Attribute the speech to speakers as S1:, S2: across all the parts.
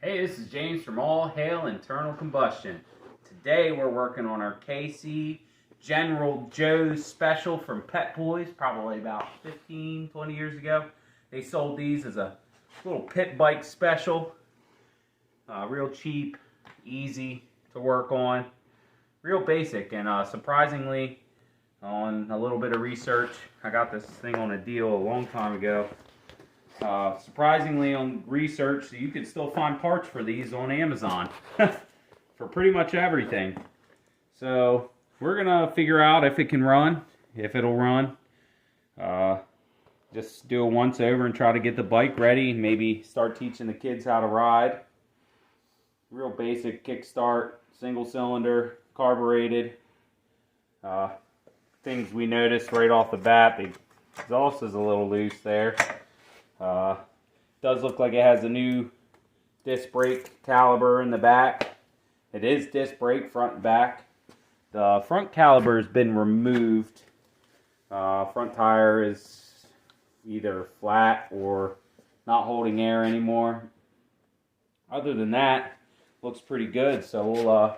S1: Hey, this is James from All Hail Internal Combustion. Today we're working on our KC General Joe's special from Pep Boys, probably about 15, 20 years ago. They sold these as a little pit bike special. Real cheap, easy to work on, real basic, and surprisingly, on a little bit of research, I got this thing on a deal a long time ago. Surprisingly, on research, you can still find parts for these on Amazon for pretty much everything. So we're gonna figure out if it can run, if it'll run. Just do a once over and try to get the bike ready. Maybe start teaching the kids how to ride. Real basic kickstart, single cylinder, carbureted. Things we noticed right off the bat, the exhaust is a little loose there. Does look like it has a new disc brake caliper in the back. It is disc brake front and back. The front caliper has been removed. Front tire is either flat or not holding air anymore. Other than that, looks pretty good. So we'll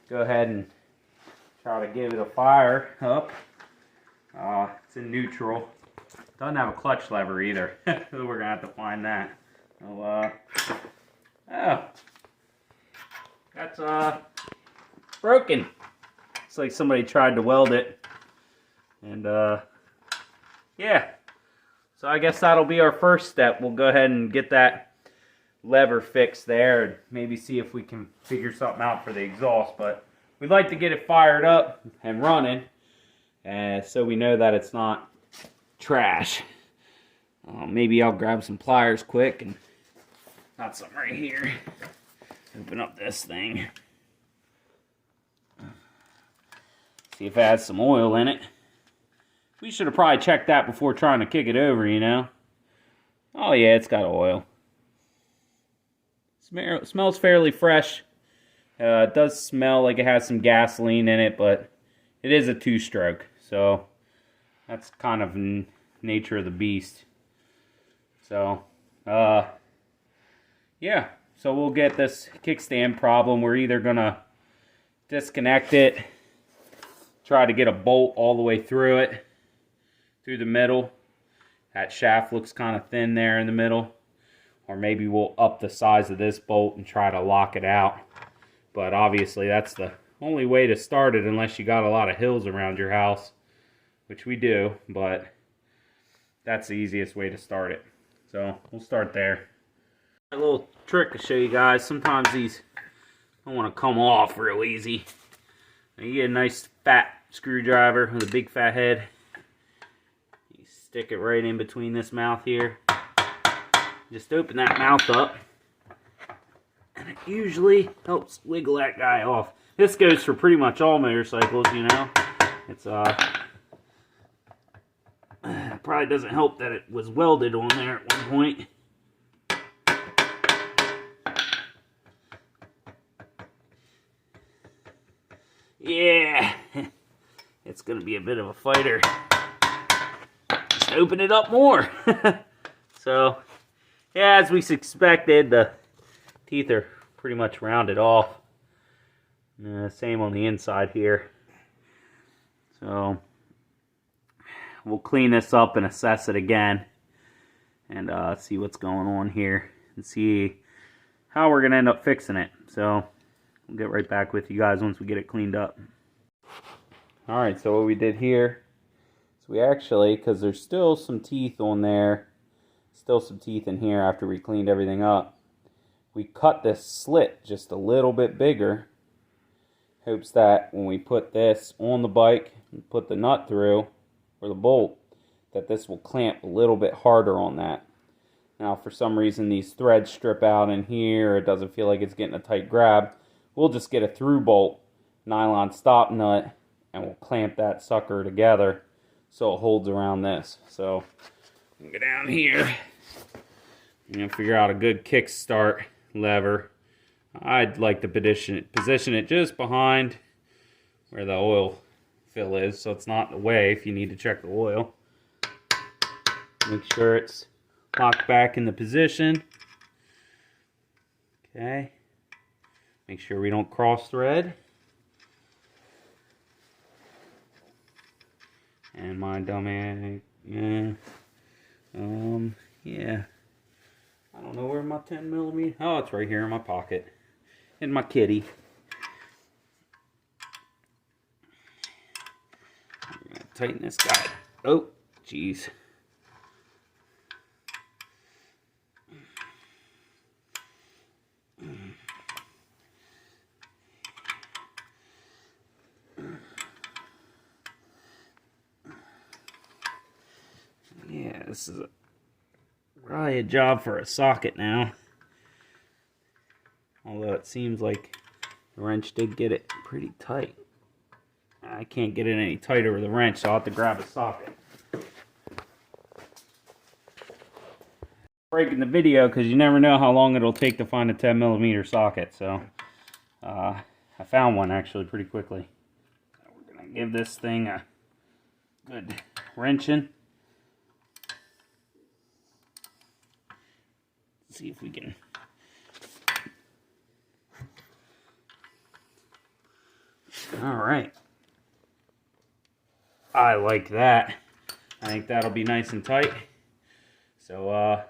S1: go ahead and try to give it a fire up. It's in neutral. Doesn't have a clutch lever either. We're gonna have to find that. So, oh, that's broken. Looks like somebody tried to weld it, and yeah. So I guess that'll be our first step. We'll go ahead and get that lever fixed there, and maybe see if we can figure something out for the exhaust. But we'd like to get it fired up and running, so we know that it's not trash. Maybe I'll grab some pliers quick and got some right here. Open up this thing. See if it has some oil in it. We should have probably checked that before trying to kick it over, you know. Oh yeah, it's got oil. Smells fairly fresh. It does smell like it has some gasoline in it, but it is a two-stroke, so that's kind of nature of the beast. So, yeah. So we'll get this kickstand problem. We're either gonna disconnect it, try to get a bolt all the way through it, through the middle. That shaft looks kind of thin there in the middle. Or maybe we'll up the size of this bolt and try to lock it out. But obviously that's the only way to start it unless you got a lot of hills around your house. Which we do, but that's the easiest way to start it. So we'll start there. A little trick to show you guys. Sometimes these don't want to come off real easy. Now you get a nice fat screwdriver with a big fat head. You stick it right in between this mouth here. Just open that mouth up. And it usually helps wiggle that guy off. This goes for pretty much all motorcycles, you know. It's it probably doesn't help that it was welded on there at one point. Yeah, it's going to be a bit of a fighter. Just open it up more. So, yeah, as we expected, the teeth are pretty much rounded off. Same on the inside here. So we'll clean this up and assess it again and see what's going on here and see how we're going to end up fixing it. So we'll get right back with you guys once we get it cleaned up. Alright, so what we did here is we actually, because there's still some teeth on there, still some teeth in here after we cleaned everything up, we cut this slit just a little bit bigger. Hopes that when we put this on the bike and put the nut through, or the bolt, that this will clamp a little bit harder on that. Now for some reason these threads strip out in here, it doesn't feel like it's getting a tight grab, we'll just get a through bolt, nylon stop nut, and we'll clamp that sucker together so it holds around this. So go down here and figure out a good kickstart lever. I'd like to position it just behind where the oil fill is, so it's not in the way if you need to check the oil. Make sure it's locked back in the position. Okay. Make sure we don't cross thread. And my dummy, yeah. Yeah. I don't know where my 10mm. Oh, it's right here in my pocket. In my kitty. I'm gonna tighten this guy. Oh, jeez. Yeah, this is probably a job for a socket now. Although it seems like the wrench did get it pretty tight. I can't get it any tighter with the wrench, so I'll have to grab a socket. Breaking the video because you never know how long it'll take to find a 10mm socket. So I found one actually pretty quickly. So we're gonna give this thing a good wrenching. See if we can. All right. I like that. I think that'll be nice and tight. So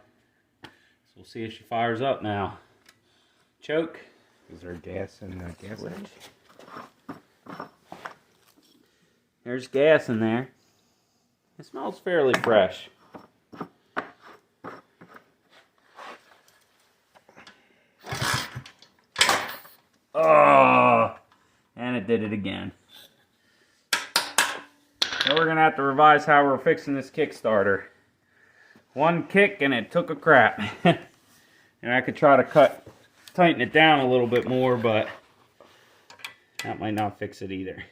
S1: we'll see if she fires up now. Choke.
S2: Is there gas in the gas tank?
S1: There's gas in there. It smells fairly fresh. Oh, and it did it again. So we're gonna have to revise how we're fixing this Kickstarter. One kick and it took a crap. And I could try to tighten it down a little bit more, but that might not fix it either.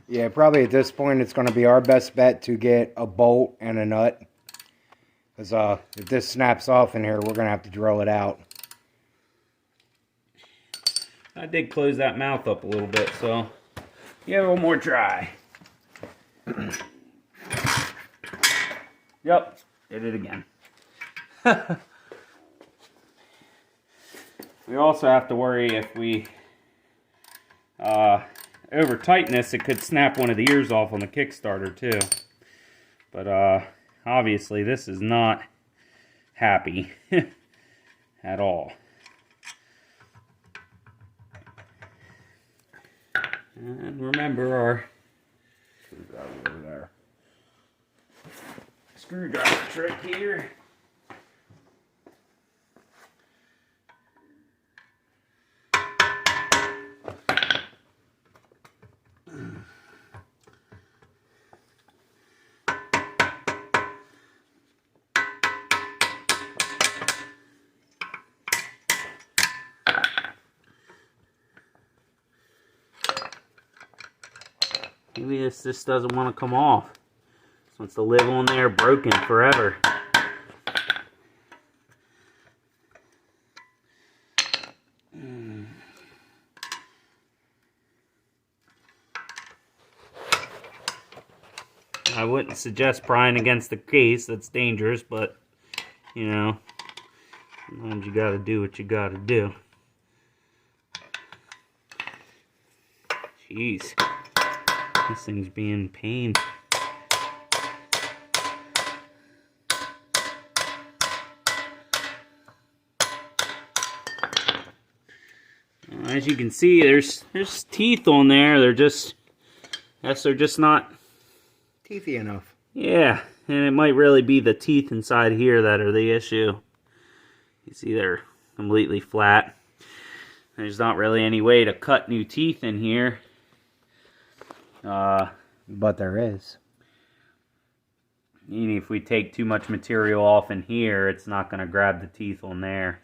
S2: Yeah, probably at this point it's going to be our best bet to get a bolt and a nut. Because if this snaps off in here, we're going to have to drill it out.
S1: I did close that mouth up a little bit, so give it one more try. Yep, did it again. We also have to worry if we over tighten this, it could snap one of the ears off on the Kickstarter too. But obviously this is not happy at all. And remember our screwdriver over there. Screwdriver trick here. Maybe this doesn't want to come off. This wants to live on there broken forever. I wouldn't suggest prying against the case. That's dangerous, but you know, sometimes you gotta do what you gotta do. Jeez. This thing's being a pain. As you can see, there's teeth on there. They're just, I guess they're just not
S2: Teethy enough.
S1: Yeah, and it might really be the teeth inside here that are the issue. You see they're completely flat. There's not really any way to cut new teeth in here.
S2: But there is.
S1: Even if we take too much material off in here, it's not going to grab the teeth on there.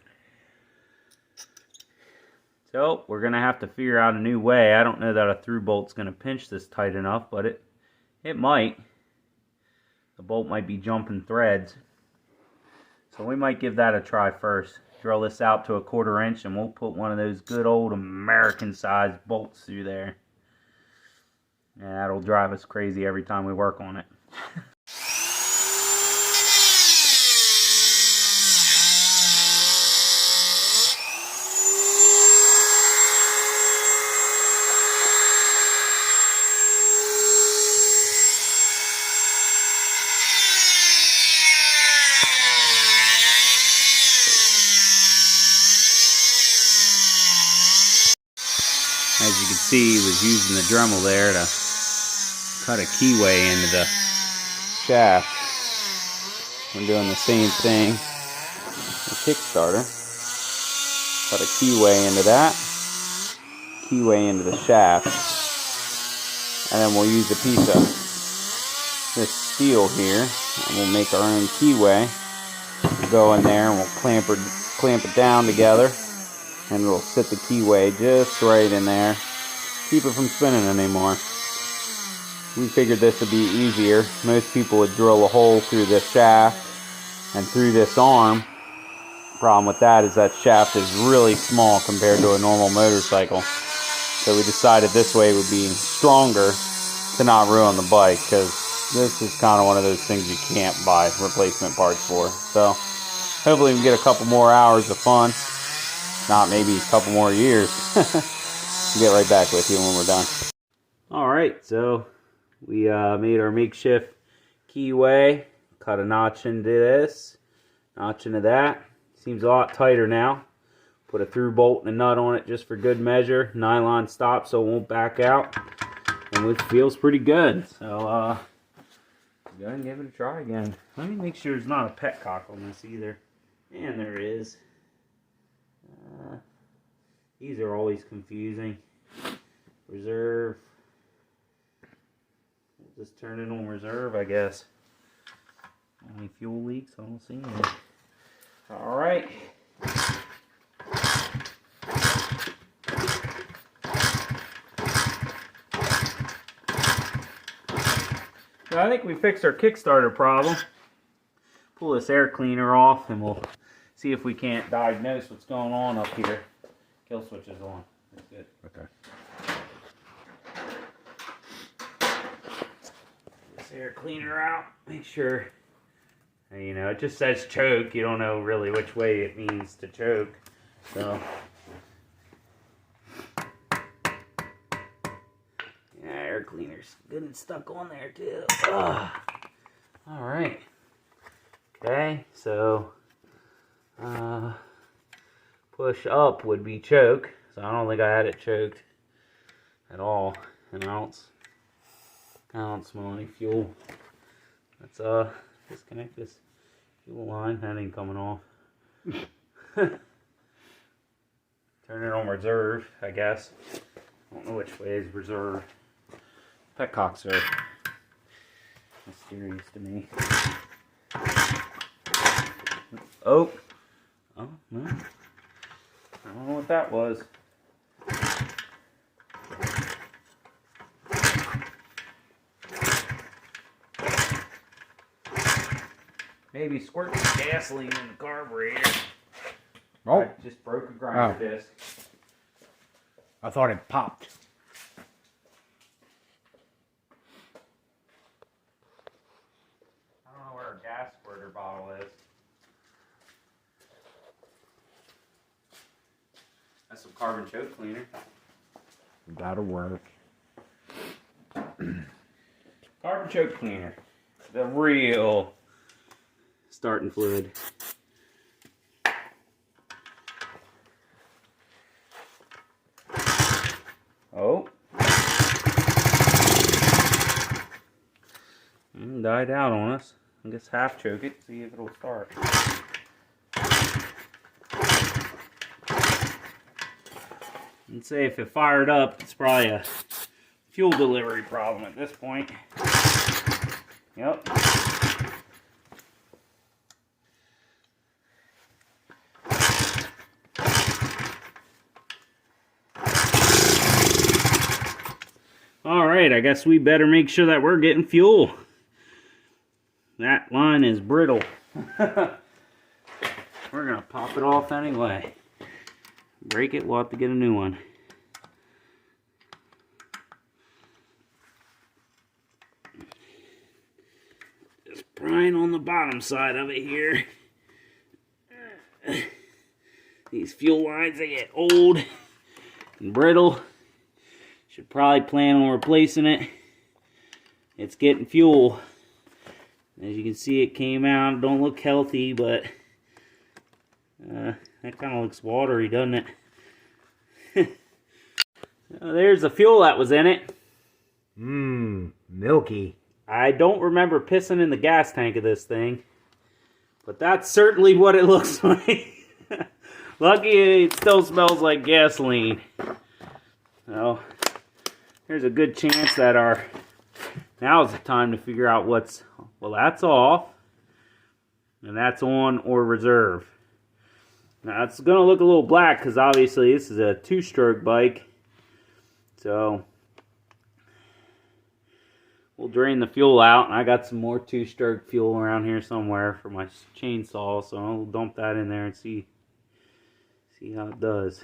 S1: So, we're going to have to figure out a new way. I don't know that a through bolt's going to pinch this tight enough, but it might. The bolt might be jumping threads. So we might give that a try first. Drill this out to a 1/4 inch and we'll put one of those good old American sized bolts through there. And that'll drive us crazy every time we work on it. see, was using the Dremel there to cut a keyway into the shaft. We're doing the same thing. The Kickstarter. Cut a keyway into that. Keyway into the shaft. And then we'll use a piece of this steel here. And we'll make our own keyway. We'll go in there and we'll clamp it down together. And it'll sit the keyway just right in there. Keep it from spinning anymore. We figured this would be easier. Most people would drill a hole through this shaft and through this arm. Problem with that is that shaft is really small compared to a normal motorcycle. So we decided this way would be stronger to not ruin the bike, because this is kind of one of those things you can't buy replacement parts for. So hopefully we can get a couple more hours of fun. Not maybe a couple more years. Get right back with you when we're done. Alright, so we made our makeshift keyway. Cut a notch into this, notch into that. Seems a lot tighter now. Put a through bolt and a nut on it just for good measure. Nylon stop so it won't back out. And it feels pretty good. So go ahead and give it a try again. Let me make sure there's not a petcock on this either. And there is. These are always confusing. Reserve. We'll just turn it on reserve, I guess. Any fuel leaks? I don't see any. Alright. So I think we fixed our Kickstarter problem. Pull this air cleaner off and we'll see if we can't diagnose what's going on up here. Kill switch is on. That's good.
S2: Okay.
S1: This air cleaner out. Make sure. You know, it just says choke. You don't know really which way it means to choke. So, yeah, air cleaner's good and stuck on there too. Ugh. All right. Okay, so push up would be choke. So I don't think I had it choked at all. And I don't smell any fuel. Let's disconnect this fuel line. That ain't coming off. Turn it on reserve, I guess. I don't know which way is reserve. Petcocks are mysterious to me. Oh. Oh, no. I don't know what that was. Maybe squirt some gasoline in the carburetor.
S2: Oh.
S1: I just broke a grinder disc.
S2: I thought it popped.
S1: I don't know where our gas squirter bottle is. That's some carbon choke cleaner.
S2: That'll work.
S1: Carbon choke cleaner. The real starting fluid. Oh. Died out on us. I guess half choke it, see if it'll start. And say if it fired up, it's probably a fuel delivery problem at this point. Yep. Alright, I guess we better make sure that we're getting fuel. That line is brittle. We're gonna pop it off anyway. Break it, we'll have to get a new one. Just prying on the bottom side of it here. These fuel lines, they get old and brittle. Should probably plan on replacing it. It's getting fuel. As you can see, it came out. Don't look healthy, but that kind of looks watery, doesn't it? There's the fuel that was in it.
S2: Mmm, milky.
S1: I don't remember pissing in the gas tank of this thing, but that's certainly what it looks like. Lucky it still smells like gasoline. So, there's a good chance that now's the time to figure out well, that's off, and that's on or reserve. Now, it's going to look a little black because obviously this is a 2-stroke bike. So, we'll drain the fuel out, and I got some more 2-stroke fuel around here somewhere for my chainsaw, so I'll dump that in there and see how it does.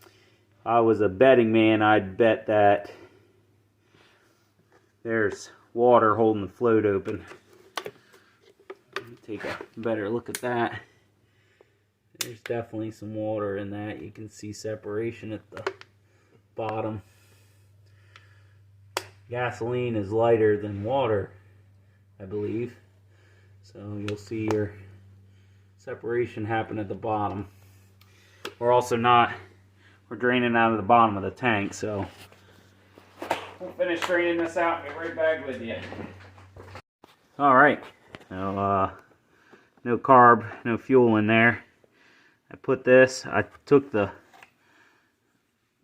S1: If I was a betting man, I'd bet that there's water holding the float open. Let me take a better look at that. There's definitely some water in that. You can see separation at the bottom. Gasoline is lighter than water, I believe. So you'll see your separation happen at the bottom. We're draining out of the bottom of the tank, so we'll finish draining this out and get right back with you. Alright, so no carb, no fuel in there. I took the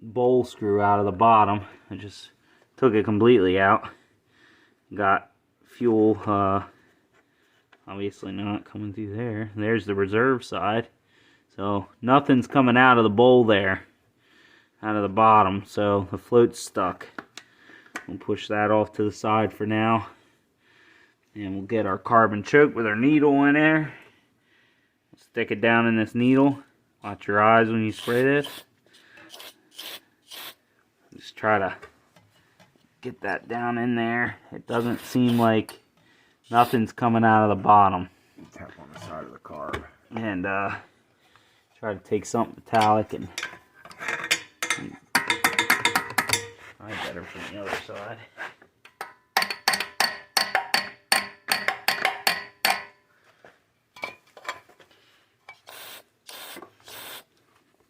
S1: bowl screw out of the bottom. I just took it completely out. Got fuel, obviously not coming through there. There's the reserve side. So nothing's coming out of the bowl there, out of the bottom. So the float's stuck. We'll push that off to the side for now. And we'll get our carbon choke with our needle in there. Stick it down in this needle. Watch your eyes when you spray this. Just try to get that down in there. It doesn't seem like nothing's coming out of the bottom.
S2: Tap on the side of the carb.
S1: And try to take something metallic and probably better from the other side.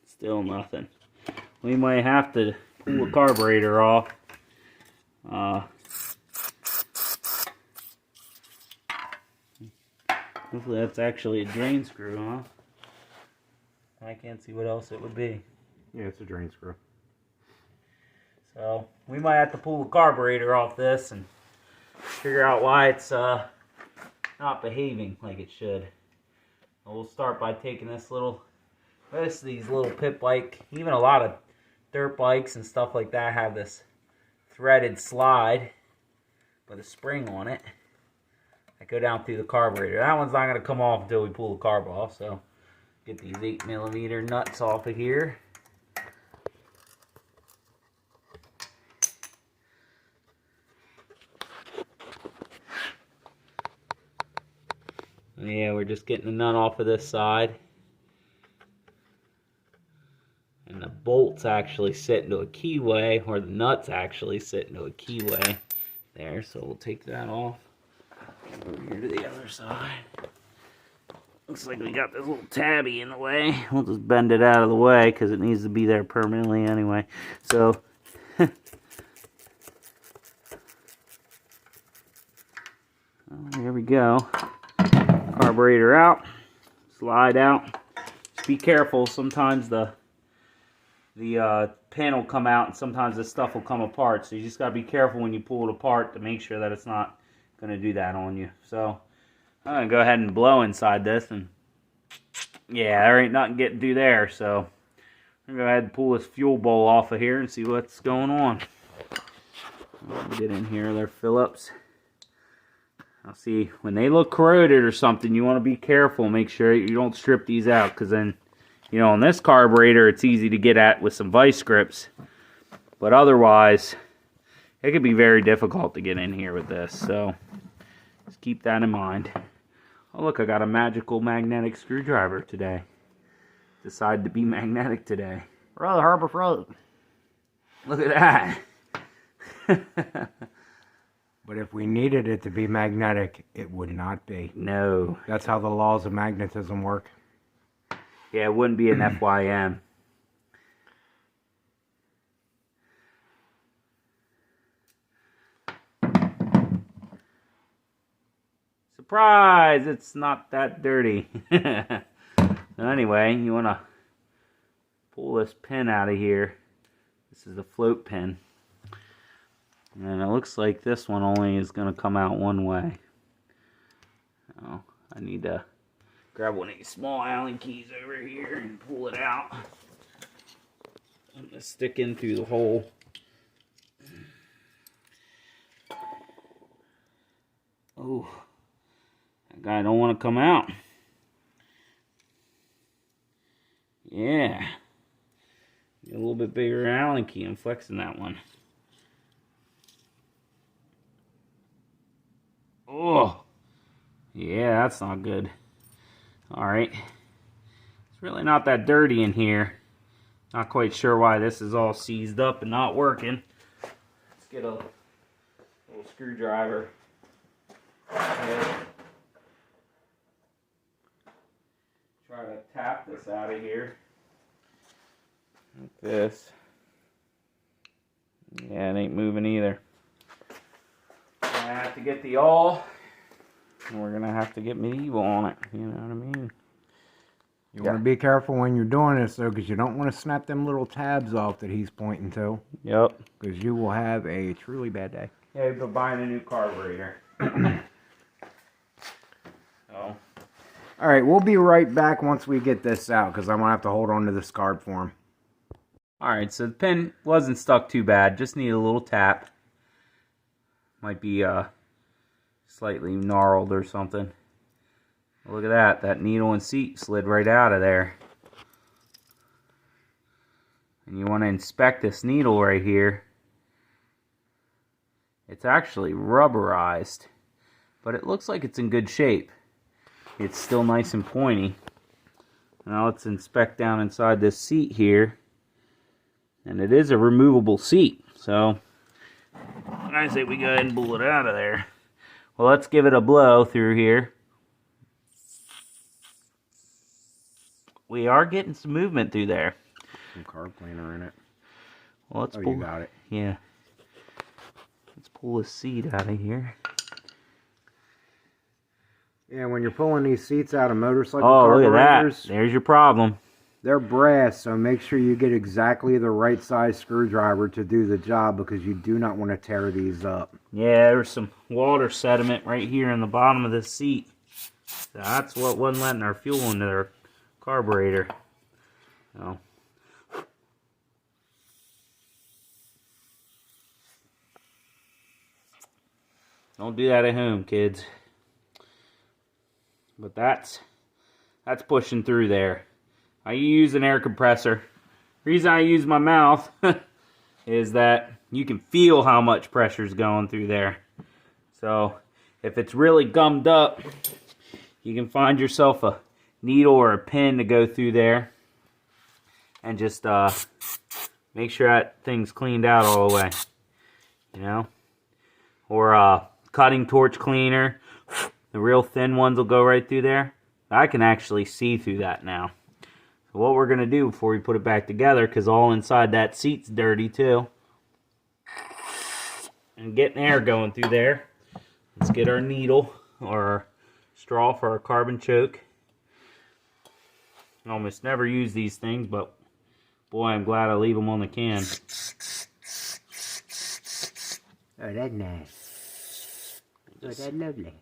S1: Still nothing. We might have to pull the carburetor off. Hopefully that's actually a drain screw, huh? I can't see what else it would be.
S2: Yeah, it's a drain screw.
S1: So we might have to pull the carburetor off this and figure out why it's not behaving like it should. We'll start by taking most of these little pit bike, even a lot of dirt bikes and stuff like that have this threaded slide with a spring on it that go down through the carburetor. That one's not going to come off until we pull the carb off, so get these 8mm nuts off of here. Yeah, we're just getting the nut off of this side. And the bolts actually sit into a keyway, or the nuts actually sit into a keyway there, so we'll take that off. Over here to the other side. Looks like we got this little tabby in the way. We'll just bend it out of the way because it needs to be there permanently anyway. So, there we go. Carburetor out. Slide out. Just be careful. Sometimes the pin will come out and sometimes this stuff will come apart. So you just got to be careful when you pull it apart to make sure that it's not going to do that on you. So I'm going to go ahead and blow inside this, and yeah, there ain't nothing getting through there, so I'm going to go ahead and pull this fuel bowl off of here and see what's going on. Get in here, they're Phillips. I'll see, when they look corroded or something, you want to be careful, make sure you don't strip these out, because then, you know, on this carburetor, it's easy to get at with some vice grips, but otherwise, it could be very difficult to get in here with this, so just keep that in mind. Oh look, I got a magical magnetic screwdriver today. Decided to be magnetic today.
S2: Rather Harbor Freight.
S1: Look at that.
S2: But if we needed it to be magnetic, it would not be.
S1: No.
S2: That's how the laws of magnetism work.
S1: Yeah, it wouldn't be an FYM. Surprise! It's not that dirty. So anyway, you want to pull this pin out of here. This is the float pin. And it looks like this one only is going to come out one way. So I need to grab one of these small Allen keys over here and pull it out. I'm going to stick in through the hole. Oh, that guy don't want to come out. Yeah. Get a little bit bigger Allen key. I'm flexing that one. Oh, yeah, that's not good. Alright. It's really not that dirty in here. Not quite sure why this is all seized up and not working. Let's get a little screwdriver. Okay. Try to tap this out of here. Like this. Yeah, it ain't moving either. I have to get the awl, and we're gonna have to get medieval on it. You know what I mean?
S2: You want to be careful when you're doing this, though, because you don't want to snap them little tabs off that he's pointing to.
S1: Yep.
S2: Because you will have a truly bad day.
S1: Yeah, we're buying a new carburetor. Oh.
S2: All right, we'll be right back once we get this out, because I'm gonna have to hold on to this card for him.
S1: All right, so the pin wasn't stuck too bad. Just need a little tap. Might be slightly gnarled or something. Look at that. That needle and seat slid right out of there. And you want to inspect this needle right here. It's actually rubberized, but it looks like it's in good shape. It's still nice and pointy. Now let's inspect down inside this seat here. And it is a removable seat, so I say we go ahead and pull it out of there. Well, let's give it a blow through here. We are getting some movement through there.
S2: Some carb cleaner in it.
S1: Well, let's
S2: pull. You got it.
S1: Yeah. Let's pull the seat out of here.
S2: Yeah, when you're pulling these seats out of motorcycle
S1: look at
S2: carburetors,
S1: that. There's your problem.
S2: They're brass, so make sure you get exactly the right size screwdriver to do the job, because you do not want to tear these up.
S1: Yeah, there's some water sediment right here in the bottom of this seat. So that's what wasn't letting our fuel into their carburetor. So. Don't do that at home, kids. But that's pushing through there. I use an air compressor. The reason I use my mouth is that you can feel how much pressure is going through there. So if it's really gummed up, you can find yourself a needle or a pin to go through there and just make sure that thing's cleaned out all the way, you know, or a cutting torch cleaner. The real thin ones will go right through there. I can actually see through that now. So what we're going to do before we put it back together, because all inside that seat's dirty too, and getting air going through there, let's get our needle or our straw for our carbon choke. I almost never use these things, but boy, I'm glad I leave them on the can.
S2: Oh, that's nice. Oh, that's lovely.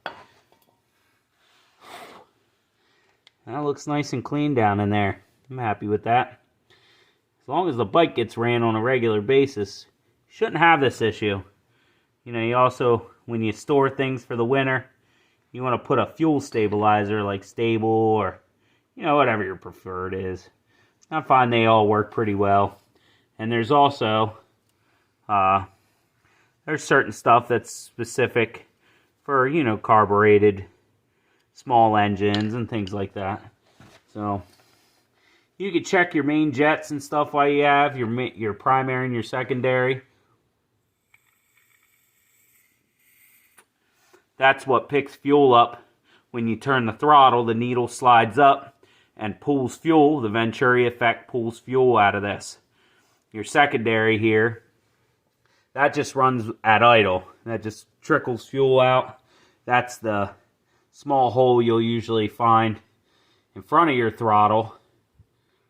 S1: That looks nice and clean down in there. I'm happy with that. As long as the bike gets ran on a regular basis, you shouldn't have this issue. You know, you also, when you store things for the winter, you want to put a fuel stabilizer like Stable or, you know, whatever your preferred is. I find they all work pretty well. And there's also, there's certain stuff that's specific for, you know, carbureted small engines and things like that. So you can check your main jets and stuff while you have your primary and your secondary. That's what picks fuel up. When you turn the throttle, the needle slides up and pulls fuel. The Venturi effect pulls fuel out of this. Your secondary here, that just runs at idle. That just trickles fuel out. That's the small hole you'll usually find in front of your throttle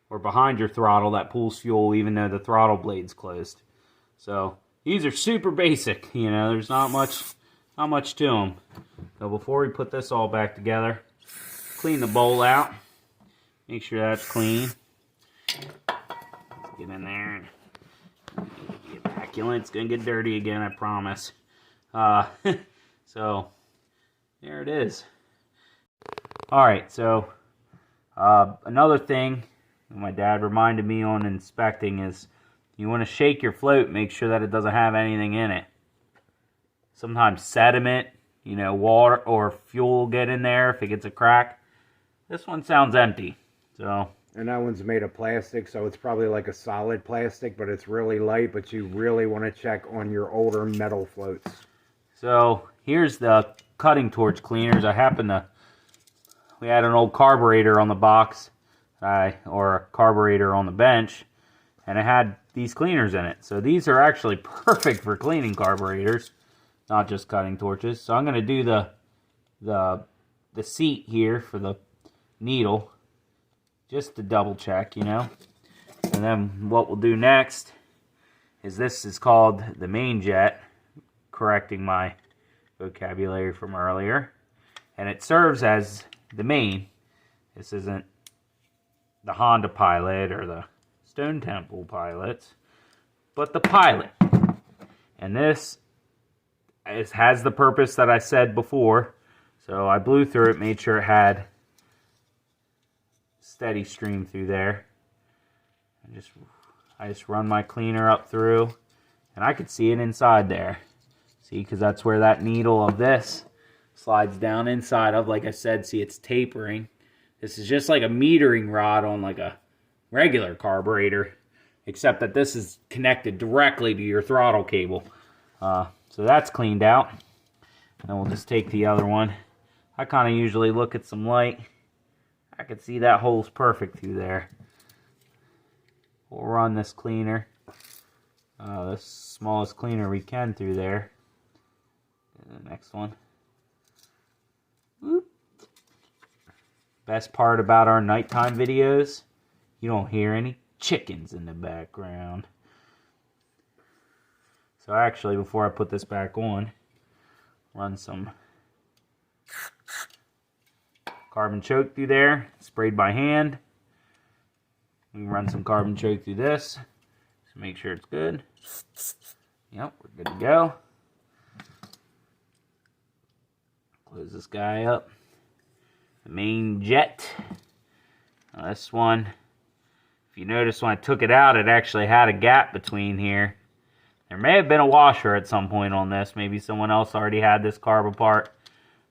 S1: or behind your throttle that pulls fuel even though the throttle blade's closed. So these are super basic, you know, there's not much to them. So before we put this all back together, clean the bowl out. Make sure that's clean. Get in there. Get immaculate. It's gonna get dirty again, I promise. So there it is. Alright, so another thing my dad reminded me on inspecting is you want to shake your float, make sure that it doesn't have anything in it. Sometimes sediment, you know, water or fuel will get in there if it gets a crack. This one sounds empty. So,
S2: and that one's made of plastic, so it's probably like a solid plastic, but it's really light, but you really want to check on your older metal floats.
S1: So here's the cutting torch cleaners. We had an old carburetor on the box, or a carburetor on the bench, and it had these cleaners in it. So these are actually perfect for cleaning carburetors, not just cutting torches. So I'm going to do the seat here for the needle, just to double check, you know. And then what we'll do next is this is called the main jet, correcting my vocabulary from earlier. And it serves as the main. This isn't the Honda Pilot or the Stone Temple Pilots, but the Pilot. And this has the purpose that I said before. So I blew through it, made sure it had steady stream through there. I just run my cleaner up through, and I could see it inside there. See, because that's where that needle of this slides down inside of. Like I said, see, it's tapering. This is just like a metering rod on like a regular carburetor, except that this is connected directly to your throttle cable. So that's cleaned out. And we'll just take the other one. I kind of usually look at some light. I can see that hole's perfect through there. We'll run this cleaner, the smallest cleaner we can through there. And the next one. Whoop. Best part about our nighttime videos, you don't hear any chickens in the background. So actually, before I put this back on, run some carbon choke through there, sprayed by hand. We can run some carbon choke through this to make sure it's good. Yep, we're good to go. Close this guy up. The main jet. Now this one, if you notice when I took it out, it actually had a gap between here. There may have been a washer at some point on this. Maybe someone else already had this carb apart.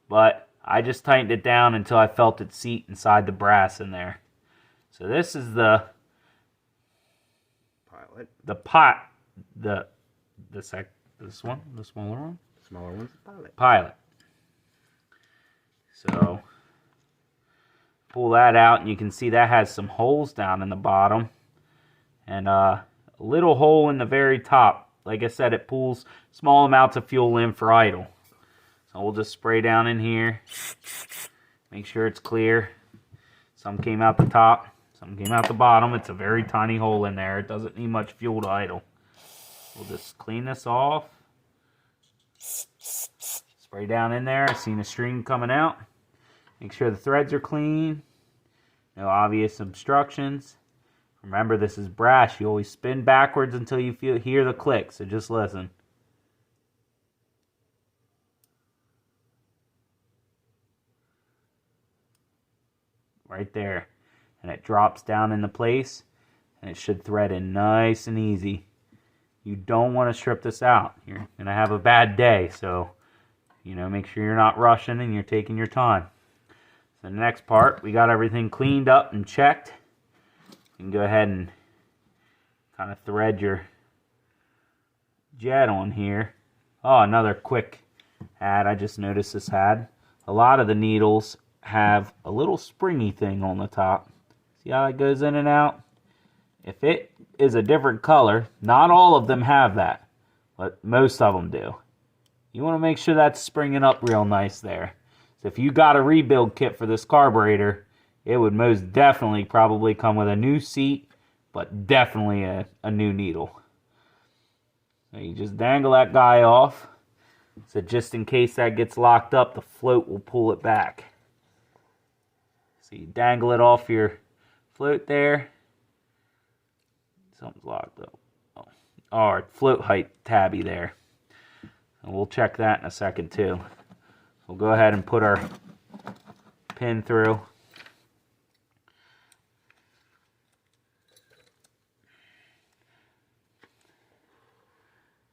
S1: But I just tightened it down until I felt it seat inside the brass in there. So this is the
S2: Pilot.
S1: This one, the smaller one.
S2: Smaller one's the Pilot.
S1: Pilot. So pull that out, and you can see that has some holes down in the bottom, and a little hole in the very top. Like I said, it pulls small amounts of fuel in for idle. So we'll just spray down in here. Make sure it's clear. Some came out the top, some came out the bottom. It's a very tiny hole in there. It doesn't need much fuel to idle. We'll just clean this off. Spray down in there. I seen a stream coming out. Make sure the threads are clean. No obvious obstructions. Remember, this is brass. You always spin backwards until you hear the click, so just listen. Right there. And it drops down into place, and it should thread in nice and easy. You don't want to strip this out. You're going to have a bad day, so make sure you're not rushing and you're taking your time. So the next part, we got everything cleaned up and checked. You can go ahead and kind of thread your jet on here. Oh, another quick add. I just noticed this had. A lot of the needles have a little springy thing on the top. See how it goes in and out? If it is a different color, not all of them have that, but most of them do. You want to make sure that's springing up real nice there. So if you got a rebuild kit for this carburetor, it would most definitely probably come with a new seat, but definitely a new needle. So you just dangle that guy off. So just in case that gets locked up, the float will pull it back. So you dangle it off your float there. Something's locked up. Oh, our float height tabby there. And we'll check that in a second too. We'll go ahead and put our pin through.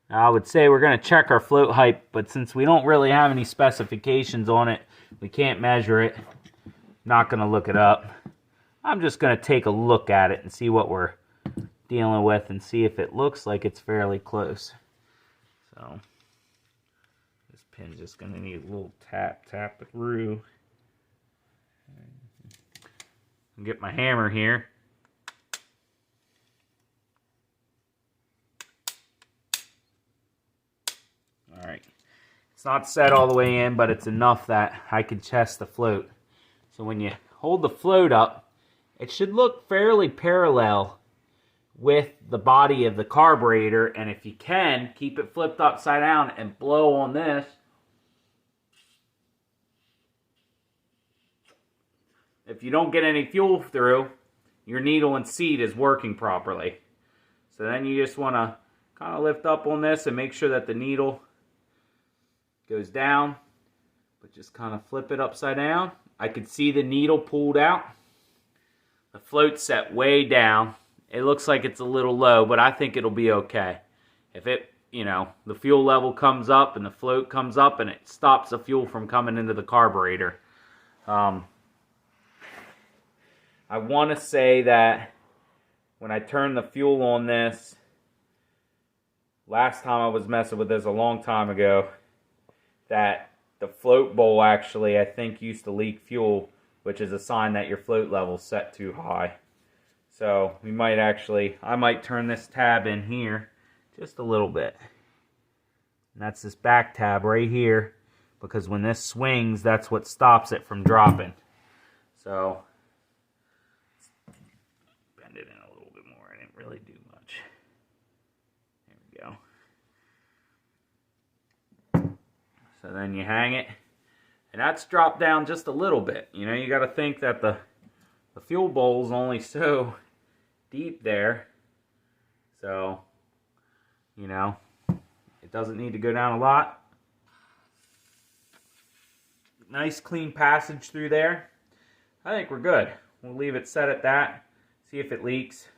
S1: Now, I would say we're going to check our float height, but since we don't really have any specifications on it, we can't measure it. Not going to look it up. I'm just going to take a look at it and see what we're dealing with and see if it looks like it's fairly close. So this pin's just going to need a little tap it through. I'll get my hammer here. All right. It's not set all the way in, but it's enough that I can test the float. So when you hold the float up, it should look fairly parallel with the body of the carburetor, and if you can, keep it flipped upside down and blow on this. If you don't get any fuel through, your needle and seat is working properly. So then you just want to kind of lift up on this and make sure that the needle goes down, but just kind of flip it upside down. I could see the needle pulled out. The float's set way down. It looks like it's a little low, but I think it'll be okay. If it, the fuel level comes up and the float comes up and it stops the fuel from coming into the carburetor. I want to say that when I turned the fuel on this, last time I was messing with this a long time ago, that the float bowl actually, I think, used to leak fuel, which is a sign that your float level's set too high. So we might I might turn this tab in here just a little bit. And that's this back tab right here, because when this swings, that's what stops it from dropping. So bend it in a little bit more. I didn't really do much. There we go. So then you hang it, and that's dropped down just a little bit. You got to think that the fuel bowl's only so deep there, so it doesn't need to go down a lot. Nice clean passage through there. I think we're good. We'll leave it set at that, see if it leaks,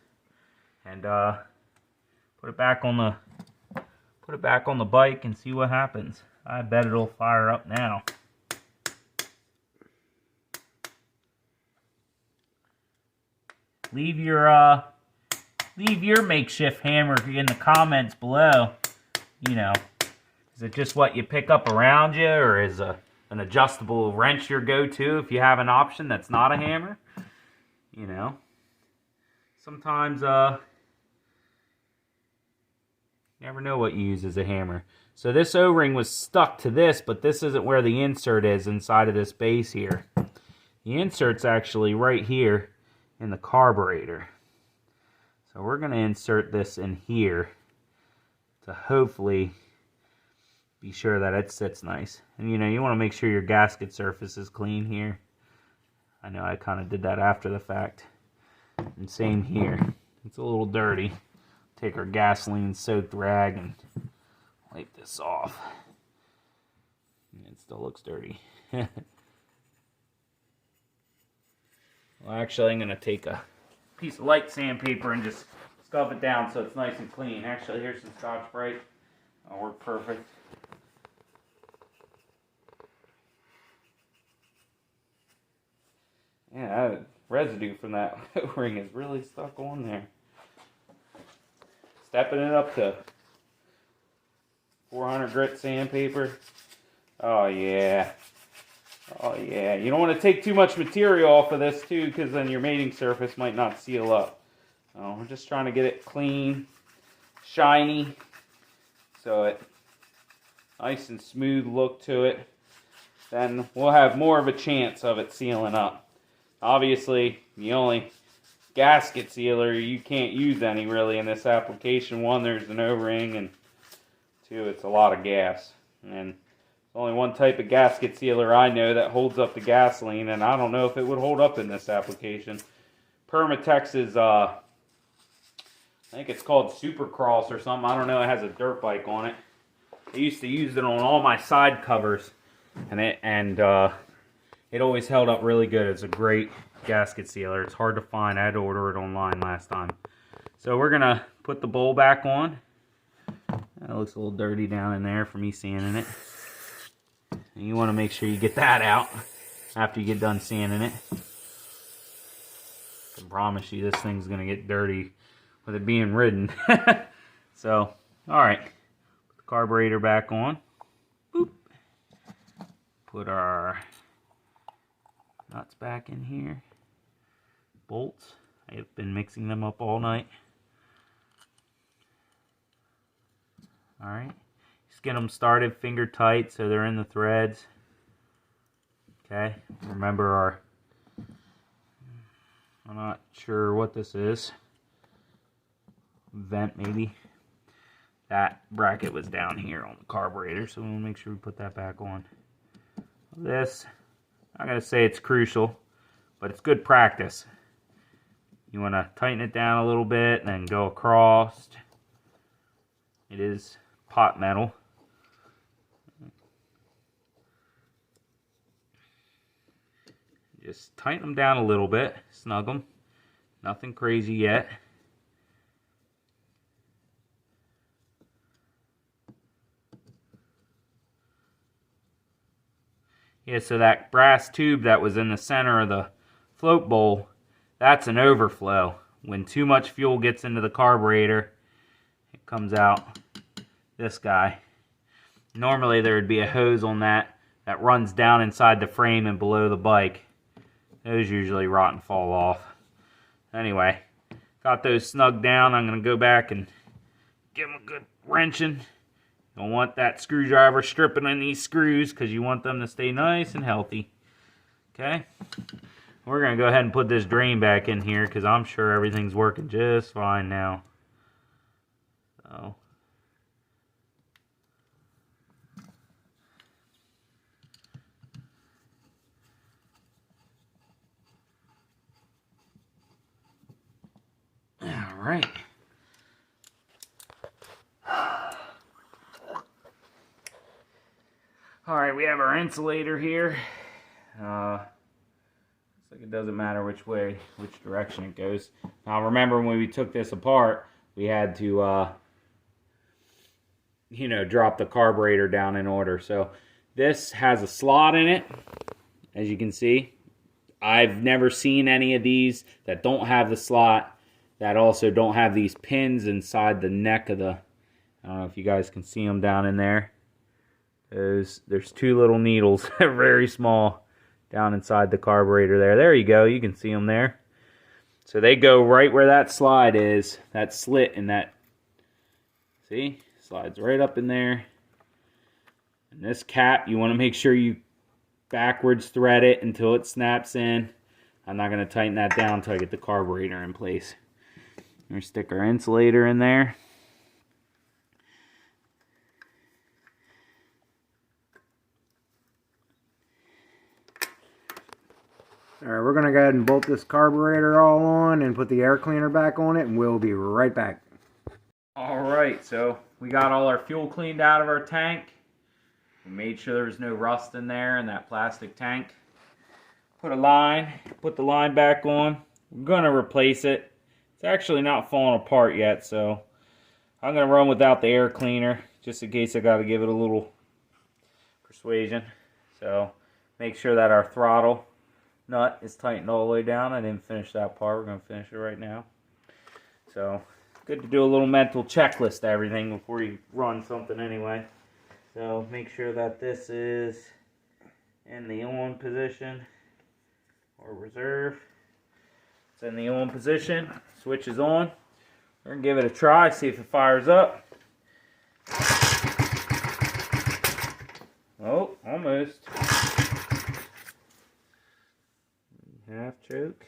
S1: and put it back on the bike and see what happens. I bet it'll fire up now. Leave your makeshift hammer in the comments below. Is it just what you pick up around you, or is an adjustable wrench your go-to if you have an option that's not a hammer? Sometimes you never know what you use as a hammer. So this O-ring was stuck to this, but this isn't where the insert is inside of this base here. The insert's actually right here in the carburetor. So we're going to insert this in here to hopefully be sure that it sits nice. And you want to make sure your gasket surface is clean here. I know I kind of did that after the fact. And same here. It's a little dirty. Take our gasoline soaked rag and wipe this off. And it still looks dirty. Well, actually, I'm going to take a piece of light sandpaper and just scuff it down so it's nice and clean. Actually, here's some Scotch-Brite. That'll work perfect. Yeah, that residue from that O-ring is really stuck on there. Stepping it up to 400 grit sandpaper. Oh yeah. Oh yeah. You don't want to take too much material off of this too, because then your mating surface might not seal up. So we're just trying to get it clean, shiny, so it nice and smooth look to it. then we'll have more of a chance of it sealing up. Obviously, the only gasket sealer you can't use any really in this application. One, there's an O-ring, and two, it's a lot of gas. And there's only one type of gasket sealer I know that holds up the gasoline, and I don't know if it would hold up in this application. Permatex's, I think it's called Supercross or something. I don't know. It has a dirt bike on it. I used to use it on all my side covers, and it always held up really good. It's a great gasket sealer. It's hard to find. I had to order it online last time. So we're gonna put the bowl back on. That looks a little dirty down in there for me sanding it. And you want to make sure you get that out after you get done sanding it. I can promise you this thing's gonna get dirty with it being ridden. So, alright. Put the carburetor back on. Boop. Put our nuts back in here. Bolts. I have been mixing them up all night. Alright. Just get them started finger tight so they're in the threads. Okay. Remember our... I'm not sure what this is. Vent maybe. That bracket was down here on the carburetor, so we'll make sure we put that back on. This, I'm going to say it's crucial, but it's good practice. You want to tighten it down a little bit and then go across. It is pot metal. Just tighten them down a little bit, snug them. Nothing crazy yet. Yeah, so that brass tube that was in the center of the float bowl, that's an overflow. When too much fuel gets into the carburetor, it comes out this guy. Normally there would be a hose on that runs down inside the frame and below the bike. Those usually rot and fall off. Anyway, got those snugged down. I'm going to go back and give them a good wrenching. You'll want that screwdriver stripping in these screws because you want them to stay nice and healthy. Okay? We're going to go ahead and put this drain back in here because I'm sure everything's working just fine now. So... Alright. Alright, we have our insulator here. Looks like it doesn't matter which direction it goes. Now remember when we took this apart, we had to, drop the carburetor down in order. So this has a slot in it, as you can see. I've never seen any of these that don't have the slot, that also don't have these pins inside the neck of the, I don't know if you guys can see them down in there. There's two little needles, very small, down inside the carburetor there. There you go, you can see them there. So they go right where that slide is, that slit in that, see? Slides right up in there. And this cap, you want to make sure you backwards thread it until it snaps in. I'm not going to tighten that down until I get the carburetor in place. We're going to stick our insulator in there.
S2: Alright, we're going to go ahead and bolt this carburetor all on and put the air cleaner back on it, and we'll be right back.
S1: Alright, so we got all our fuel cleaned out of our tank. We made sure there was no rust in there in that plastic tank. Put the line back on. We're going to replace it. It's actually not falling apart yet, so I'm going to run without the air cleaner just in case I got to give it a little persuasion. So make sure that our throttle nut is tightened all the way down. I didn't finish that part. We're going to finish it right now. So good to do a little mental checklist to everything before you run something anyway. So make sure that this is in the on position or reserve. It's in the on position. Switch is on. We're going to give it a try, see if it fires up. Oh, almost. choke.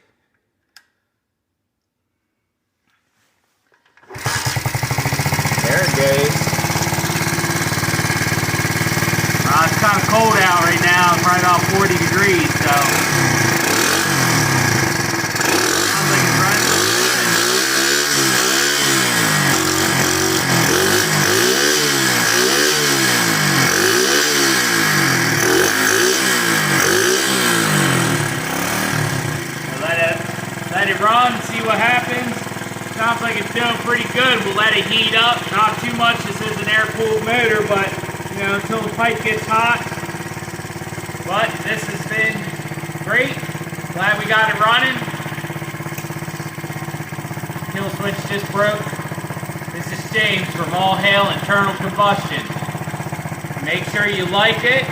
S1: There it goes. It's kind of cold out right now. It's right about 40 degrees, so sounds like it's running. Let it run and see what happens. Sounds like it's doing pretty good. We'll let it heat up. Not too much. This is an air-cooled motor, but you know, until the pipe gets hot. But this has been great. Glad we got it running. Kill switch just broke. This is James from All Hail Internal Combustion. Make sure you like it.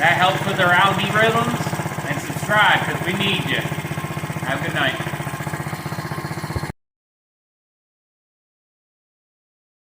S1: That helps with our algorithms. And subscribe because we need you. Have a good night.